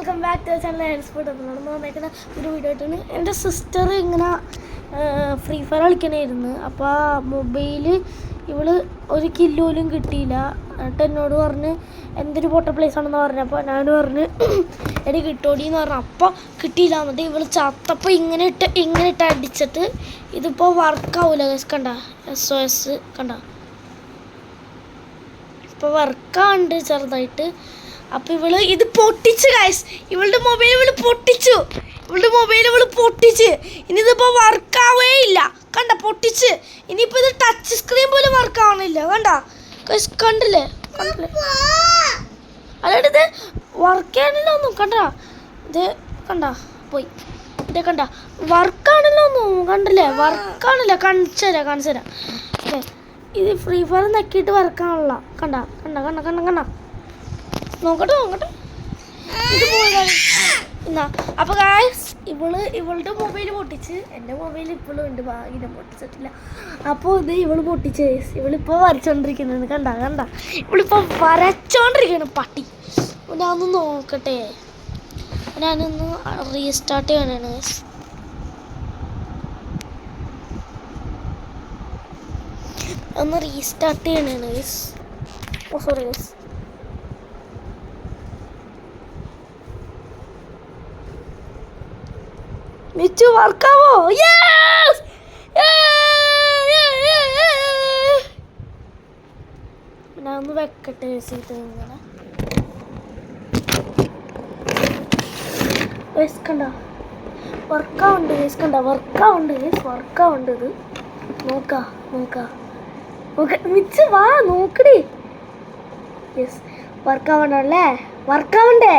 Welcome back to channel ഹെൽസ്പോർട്ട്. നടന്നു വന്നേക്കുന്ന ഒരു വീഡിയോ ആയിട്ടാണ്. എൻ്റെ സിസ്റ്റർ ഇങ്ങനെ ഫ്രീ ഫയർ കളിക്കണമായിരുന്നു. അപ്പോൾ ആ മൊബൈല് ഇവള് ഒരു കില്ല് പോലും കിട്ടിയില്ല. എന്നിട്ട് എന്നോട് പറഞ്ഞ് എന്തൊരു പൊട്ട പ്ലേസ് ആണെന്ന് പറഞ്ഞപ്പോൾ ഞാൻ പറഞ്ഞ് എടി കിട്ടോടി എന്ന് പറഞ്ഞു. അപ്പോൾ കിട്ടിയില്ല. എന്നിട്ട് ഇവള് ചത്തപ്പോൾ ഇങ്ങനെ ഇട്ട് അടിച്ചിട്ട് ഇതിപ്പോൾ വർക്കാവില്ല. കണ്ട SOS കണ്ട ഇപ്പോൾ വർക്കാവുണ്ട് ചെറുതായിട്ട്. അപ്പോൾ ഇവള് ഇത് പൊട്ടിച്ച് ഗൈസ്. ഇവളുടെ മൊബൈൽ ഇവള് പൊട്ടിച്ചു. ഇനി ഇതിപ്പോൾ വർക്കാവേ ഇല്ല. കണ്ട പൊട്ടിച്ച്. ഇനിയിപ്പോൾ ഇത് ടച്ച് സ്ക്രീൻ പോലും വർക്കാവണില്ല. ഗൈസ് കണ്ടില്ലേ അല്ലാണ്ട് ഇത് വർക്ക് ചെയ്യാനില്ല ഒന്നും. ഇത് കണ്ട പോയി. ഇത് കണ്ട വർക്കാണില്ല ഒന്നും. കണ്ടില്ലേ വർക്കാണില്ല. കാണിച്ചു തരാം. ഇത് ഫ്രീ ഫയർ നെക്കിയിട്ട് വർക്കാണല്ല. കണ്ട നോക്കട്ടെ ഇത് പോയി. എന്നാ അപ്പോൾ ഗായ്സ് ഇവളുടെ മൊബൈൽ പൊട്ടിച്ച്. എൻ്റെ മൊബൈൽ ഇപ്പോഴും ഉണ്ട്. ഭാഗ്യം പൊട്ടിച്ചിട്ടില്ല. അപ്പോൾ ഇത് ഇവള് പൊട്ടിച്ച്. ഇവളിപ്പോൾ വരച്ചോണ്ടിരിക്കുന്നത് കണ്ട ഇവളിപ്പോൾ വരച്ചോണ്ടിരിക്കുകയാണ് പട്ടി. ഞാനൊന്ന് നോക്കട്ടെ. ഞാനൊന്ന് റീസ്റ്റാർട്ട് ചെയ്യണേ. ഒന്ന് റീസ്റ്റാർട്ട് ചെയ്യണേ. Sorry guys. മിച്ചു വർക്കാവോ? യെസ് ഞാൻ ഒന്ന് വെക്കട്ടെ. ഇങ്ങനെ കണ്ട വർക്കാവുണ്ട്. ഇത് നോക്ക മിച്ചു വാ നോക്കടി. യെസ് വർക്കാവണ്ടല്ലേ. വർക്കാവണ്ടേ?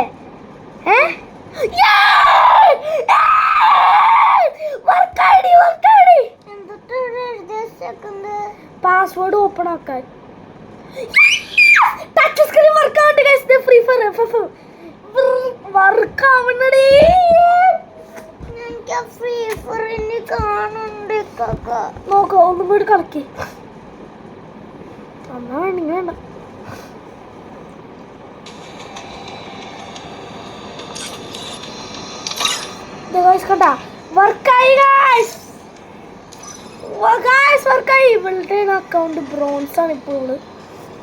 പാസ്വേഡ് ഓപ്പൺ ആക്കാൻ ടച്ച് സ്ക്രീൻ വർക്കാവണ്ട് ഗൈസ്. ഫ്രീ ഫയർ വർക്കാവണ്ടേ. ഫ്രീ ഫയറിന് കാണുന്നുണ്ട്. നോക്ക ഒന്നും കൂടി കളിക്ക്. എന്നാ വേണ്ട കണ്ട വർക്കായി ഗൈസ്. ഇവളുടെ അക്കൗണ്ട് ബ്രോൺസ് ആണ്. ഇപ്പോൾ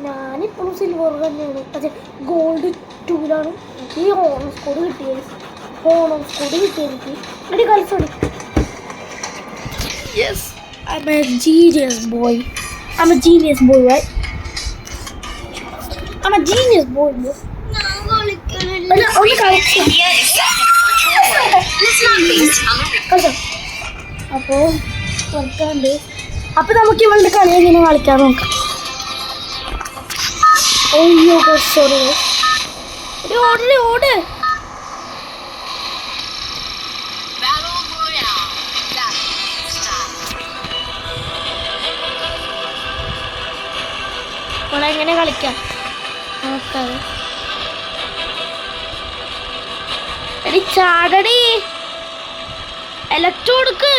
ഞാനിപ്പോഴും സിൽവർ തന്നെയാണ്. പക്ഷേ ഗോൾഡ് 2ലാണ്. എനിക്ക് ഈ ഹോണർ സ്കോഡ് കിട്ടിയത്. എനിക്ക് എടി കളിച്ചോടി. Yes I'm a genius boy, right? I'm a genius boy. അപ്പോൾ വർക്കാണ്ട്. അപ്പോൾ നമുക്ക് ഇവളുടെ കളി എങ്ങനെ കളിക്കാൻ നോക്കാം. ഓയ്യോ സോറി. ഓട് എങ്ങനെ കളിക്കാം നോക്കാം. എടി ചാടടി. എലക്ട്രോ കൊടുക്ക്.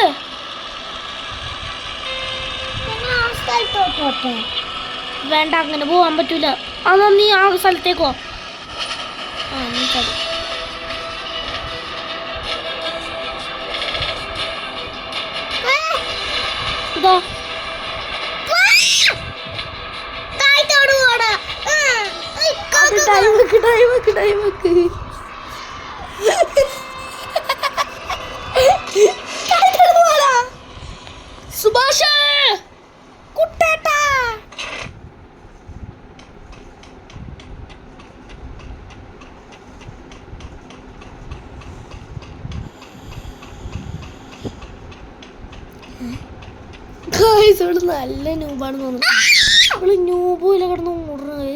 വേണ്ട അങ്ങനെ പോവാൻ പറ്റൂല. അതാ നീ ആ സ്ഥലത്തേക്കോ. നീ കളി. ഇതാ ടൈം വെക്ക്. സുഭാഷ് കുട്ടേട്ട നല്ല ന്യൂബാണെന്ന് തോന്നുന്നു. അവള് ന്യൂബോയില കിടന്ന് ഓടണേ.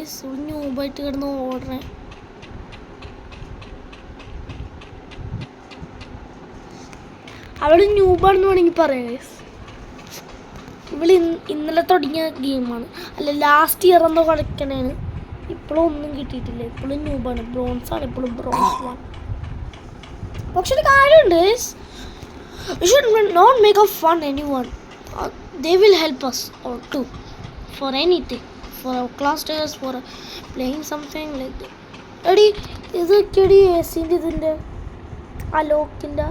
ന്യൂബായിട്ട് കിടന്ന് ഓടണേ. അവള് ന്യൂബാണെന്ന് വേണമെങ്കിൽ പറയാം. ഇവള് ഇന്നലെ തുടങ്ങിയ ഗെയിമാണ്. അല്ല ലാസ്റ്റ് ഇയർ എന്തോ കളിക്കണേന്. ഇപ്പോഴും ഒന്നും കിട്ടിയിട്ടില്ല. ഇപ്പോഴും ന്യൂബാണ്. ബ്രോൺസ് ആണ്. ഇപ്പോഴും ബ്രോൺസ് 1. പക്ഷെ ഒരു കാര്യമുണ്ട്. We should not make a fun anyone. They will help us or too for anything, for our class tests, for playing something like that. Ready? ഇതൊക്കെയാണ് എ സിൻ്റെ ഇതിൻ്റെ അലോക്കിൻ്റെ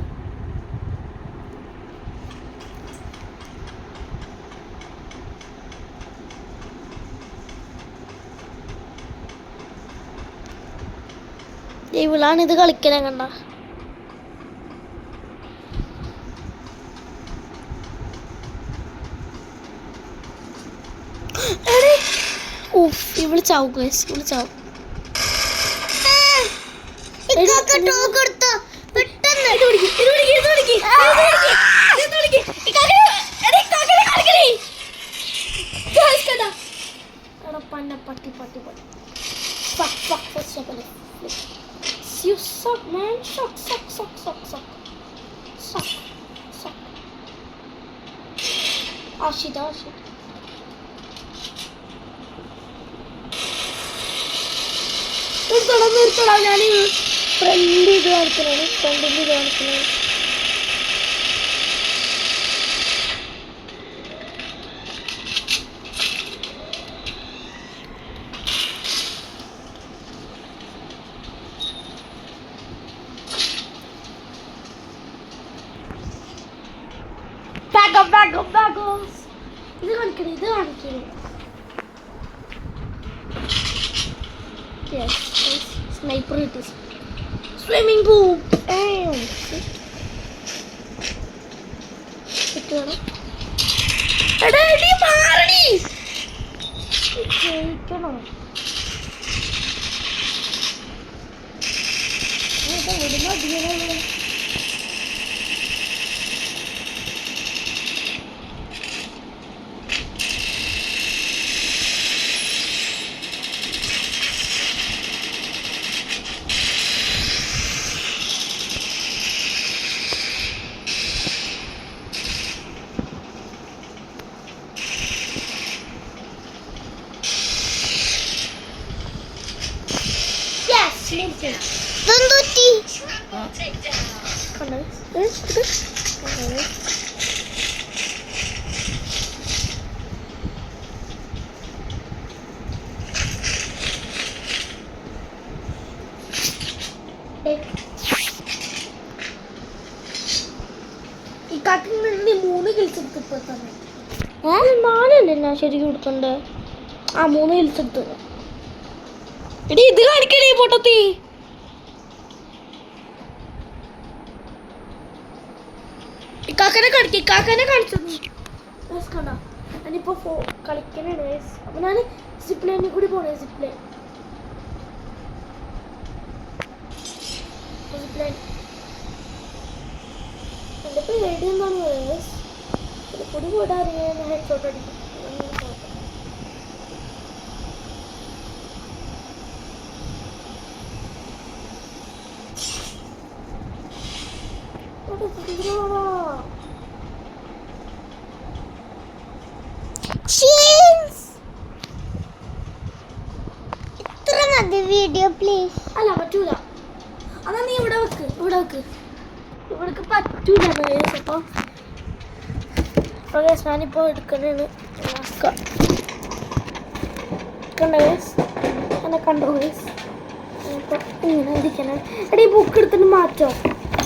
ഇവളാണ് ഇത് കളിക്കണേ കണ്ട. ഇവള് ചാവും ഗൈസ്, ഇവള് ചാവും. പട്ടി പട്ടി പട്ടി You suck, man. Suck, suck, suck, suck, suck. Suck, suck. Oh shit, oh shit. നിർത്തണം ഞാൻ ഫ്രണ്ട് ഇത് കാണിക്കണേ, ഫ്രണ്ടിൽ ഇത് കാണിക്കണേ. Bagos. ഇത് കാണിക്കണേ. Yes, sniper it is. Swimming pool. Damn. ഇതാണ്. എടാ എടി മാറടി. ജയിക്കണം. ഇത് വിടുന്ന ദിനങ്ങൾ. ഈ കാട്ടിൽ നിന്ന് 3 കിൽസ് എടുത്തിപ്പോ തന്നെ. 4 ഞാൻ ശരിക്കും കൊടുക്കണ്ടേ? 3 കിൽസ് എടുത്തു. എടി ഇത് കാണിക്കണേ പൊട്ടത്തി. കാക്കനെ കാണിച്ചത് കണ്ടോ? ഞാനിപ്പോ കളിക്കണേ. അപ്പൊ ഞാൻ സിപ്പ് ലൈനിൽ കൂടി പോണേ. സിപ്പ് ലൈൻ എൻ്റെ പേടി എന്താണ് പറയുന്നത്? പൊടി പോയിട്ട് അറിയാൻ ഹെഡ് ഷോട്ട് അടിക്കും. Video please. അല്ല പറ്റൂല. അതാ നീ ഇവിടെ വെക്ക്. ഇവിടേക്ക് പറ്റൂല. അപ്പോൾ ഞാനിപ്പോൾ എടുക്കണേന്ന് എന്നെ കണ്ടോ ഗൈസ്? ഇപ്പോൾ ഇങ്ങനെ ഇരിക്കണേ. എടീ ബുക്ക് എടുത്തിട്ട് മാറ്റോ,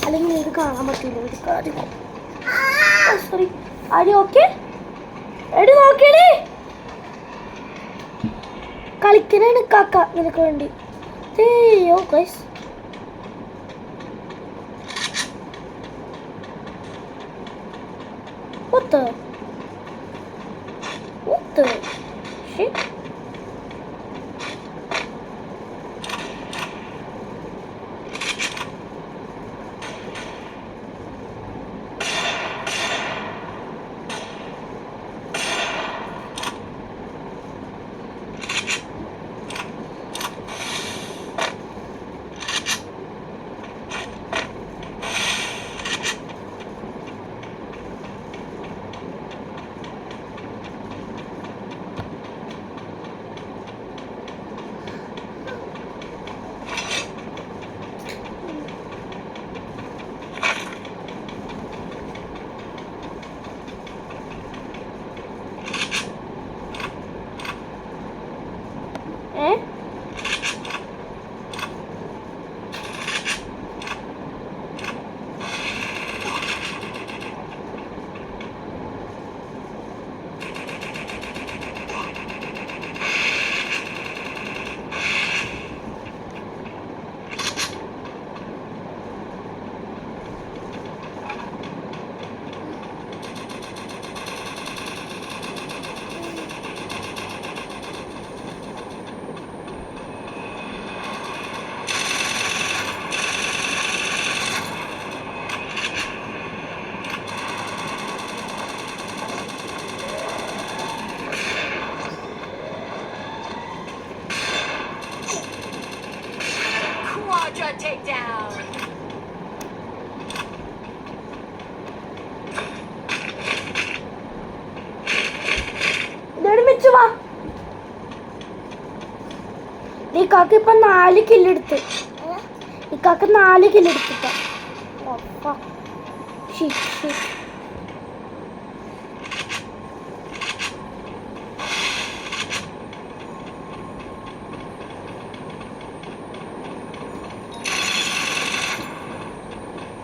അല്ലെങ്കിൽ ഇത് കാണാൻ പറ്റില്ല. ഒരു കാര്യം സോറി. ആര് ഓക്കെ? എടി നോക്കിയടി കളിക്കണേണ് കാക്ക നിനക്ക് വേണ്ടി. അയ്യോ guys, what the shit? Extra takedown. ഇതോടെ വെച്ചു വാ. ഇക്കാക്ക് ഇപ്പൊ 4 കില്ലെടുത്ത്. ഇക്കാക്ക് 4 കില്ലെടുത്തിട്ട.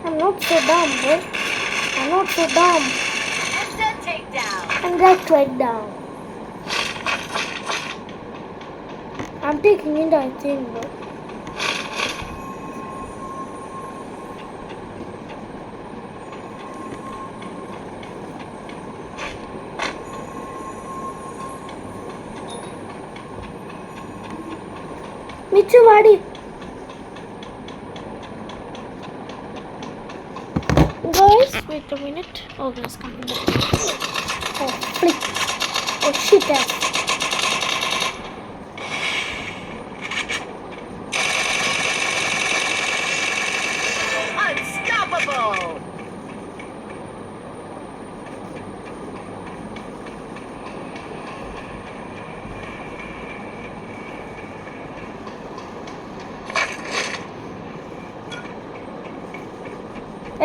I'm not so dumb, boy. I'm not so dumb. And that takedown. I'm taking it, I think, bro. Michu, Vadi. Guys, wait a minute. Oh, guys, coming back. Oh, flip. Oh, shit. Unstoppable.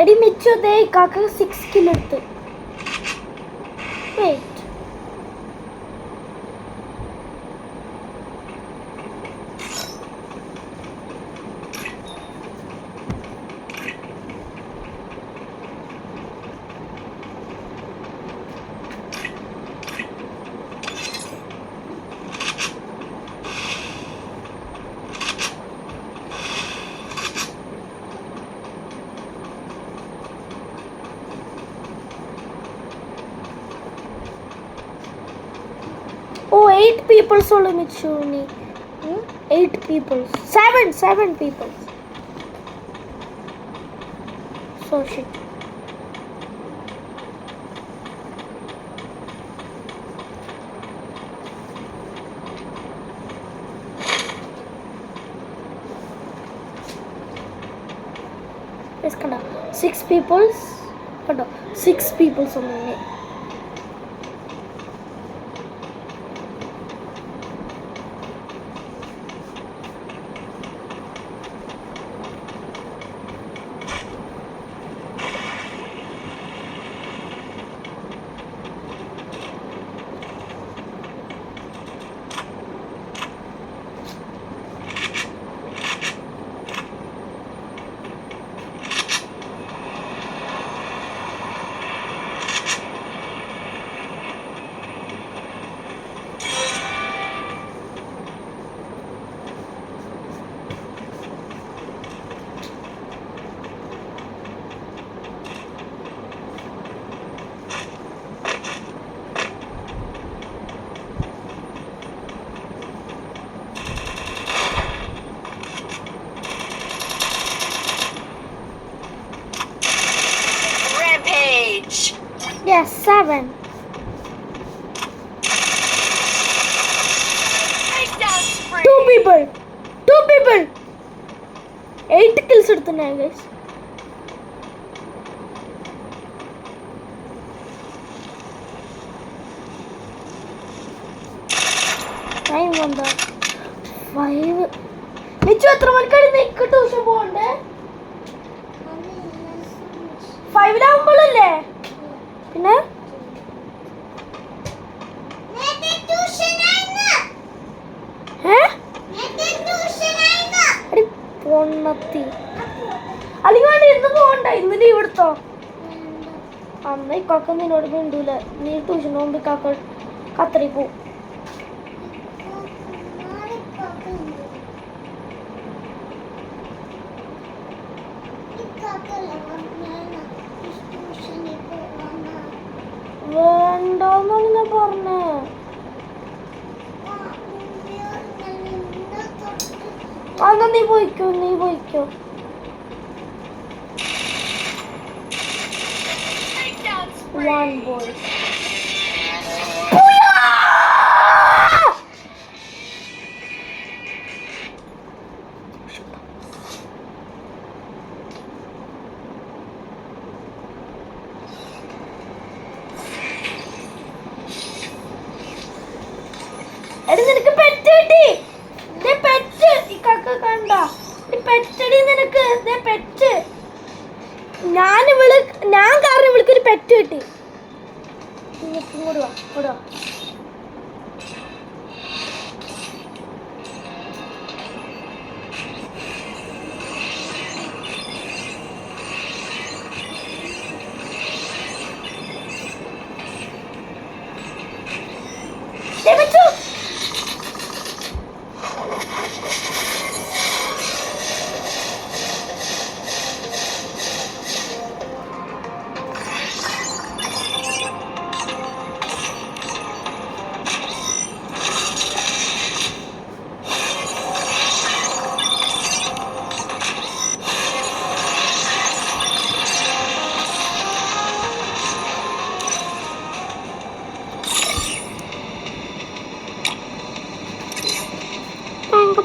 Eddie Michu, they Kaka 6 kilos. Wait. Oh, 8 people solo Michuni. 8 people. 7 people. So shit. Let's kind of 6 people's. 6 people only. Yes, 7. Two people. 8 kills എടുത്തുన్నాയി guys. Time വന്നു 5. നിച്ചു എത്ര മണിക്കാണ് നിക്ക് tuition പോകണ്ടേ? 5 പിന്നെ പൊണ്ണത്തി അല്ലെങ്കിൽ ഇന്ന് പോകണ്ട, ഇന്ന് leave എടുത്തോ. അന്ന് ഇക്കാക്ക നിന്നോട് മിണ്ടൂല, നീ ട്യൂഷൻ പോകുമ്പോ ഇക്കാക്ക ഖത്തറി പോവും. വേണ്ടോന്നാണ് ഞാൻ പറഞ്ഞേ. അന്നാ നീ പോയിക്കോ. 1 boy. ഇവൾക്ക് പെറ്റ് ഞാൻ കാരണം ഇവൾക്കൊരു പെറ്റ് കിട്ടി. ഇങ്ങോട്ട് വാ.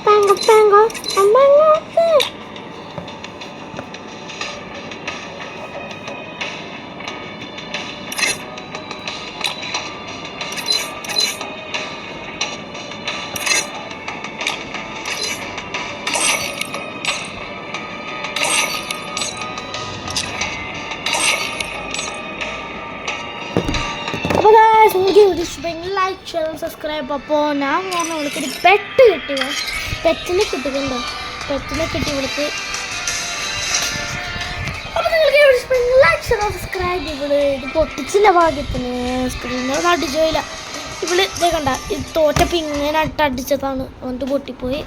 Pango. അപ്പോൾ ഗായ്സ് നിങ്ങൾക്ക് വീഡിയോ ഇഷ്ടമെങ്കിൽ ലൈക്ക് ഷെയർ സബ്സ്ക്രൈബ്. അപ്പോൾ ഞാൻ കാരണം ഇവൾക്കൊരു പെറ്റ് കിട്ടി. പെറ്റിനെ കിട്ടിയിട്ടുണ്ടോ? പെറ്റിനെ കിട്ടി ഇവൾക്ക്. അപ്പോൾ നിങ്ങൾക്ക് വീഡിയോ ഇഷ്ടമെങ്കിൽ ലൈക്ക് ഷെയർ സബ്സ്ക്രൈബ്. ഇത് പൊട്ടിച്ചില്ല ഭാഗ്യത്തിന്, സ്ക്രീനൊന്നും അടിച്ചില്ല. ഇതേ കണ്ട ഇത് തോറ്റപ്പോൾ ഇങ്ങനെ അടിച്ചതാണ്, എന്നിട്ട് പൊട്ടിപ്പോയി.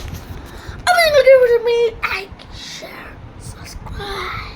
അപ്പോൾ നിങ്ങൾക്ക് വീഡിയോ ഇഷ്ടമെങ്കിൽ ലൈക്ക് ഷെയർ സബ്സ്ക്രൈബ്.